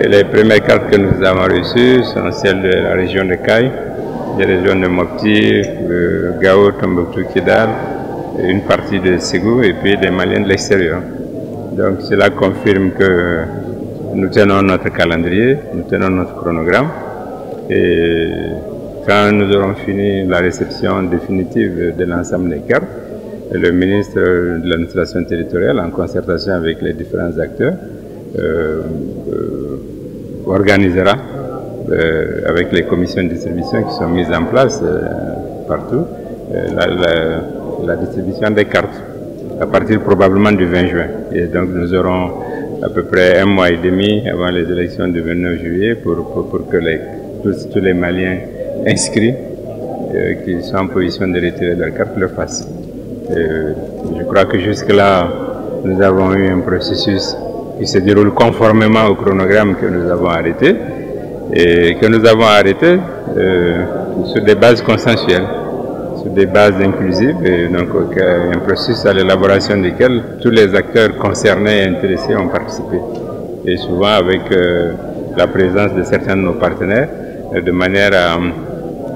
Les premières cartes que nous avons reçues sont celles de la région de Caille, des régions de Mopti, Gao, Tombouctou, Kidal, une partie de Ségou et puis des Maliens de l'extérieur. Donc cela confirme que nous tenons notre calendrier, nous tenons notre chronogramme et quand nous aurons fini la réception définitive de l'ensemble des cartes, le ministre de l'administration territoriale, en concertation avec les différents acteurs, organisera avec les commissions de distribution qui sont mises en place partout la distribution des cartes à partir probablement du 20 juin. Et donc nous aurons à peu près 1 mois et demi avant les élections du 29 juillet pour que tous les Maliens inscrits qui sont en position de retirer leur carte le fassent. Je crois que jusque-là, nous avons eu un processus qui se déroule conformément au chronogramme que nous avons arrêté et que nous avons arrêté sur des bases consensuelles, sur des bases inclusives, et donc un processus à l'élaboration duquel tous les acteurs concernés et intéressés ont participé. Et souvent avec la présence de certains de nos partenaires, de manière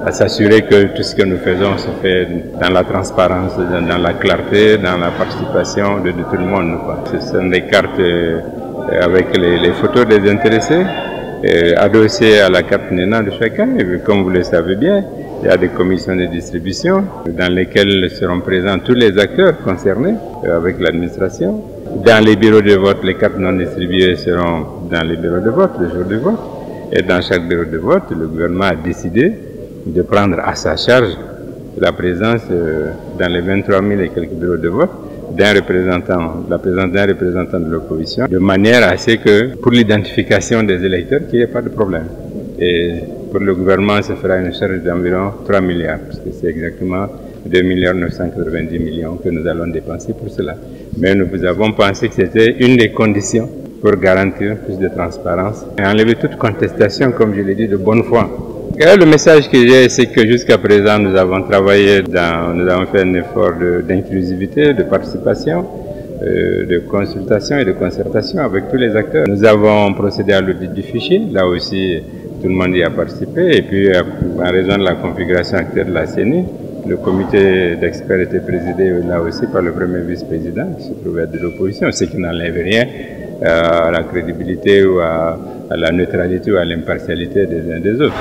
à s'assurer que tout ce que nous faisons se fait dans la transparence, dans la clarté, dans la participation de tout le monde. Ce sont des cartes avec les photos des intéressés, adossées à la carte NENA de chacun. Et comme vous le savez bien, il y a des commissions de distribution dans lesquelles seront présents tous les acteurs concernés avec l'administration. Dans les bureaux de vote, les cartes non distribuées seront dans les bureaux de vote, le jour du vote. Et dans chaque bureau de vote, le gouvernement a décidé de prendre à sa charge la présence dans les 23 000 et quelques bureaux de vote la présence d'un représentant de l'opposition, de manière à ce que pour l'identification des électeurs, qu'il n'y ait pas de problème. Et pour le gouvernement, ça fera une charge d'environ 3 milliards, parce que c'est exactement 2 990 millions que nous allons dépenser pour cela. Mais nous avons pensé que c'était une des conditions pour garantir plus de transparence et enlever toute contestation, comme je l'ai dit, de bonne foi. Et le message que j'ai, c'est que jusqu'à présent, nous avons travaillé, nous avons fait un effort d'inclusivité, de participation, de consultation et de concertation avec tous les acteurs. Nous avons procédé à l'audit du fichier, là aussi tout le monde y a participé, et puis en raison de la configuration actuelle de la CENI, le comité d'experts était présidé là aussi par le premier vice-président qui se trouvait de l'opposition, ce qui n'enlève rien à la crédibilité ou à la neutralité ou à l'impartialité des uns des autres.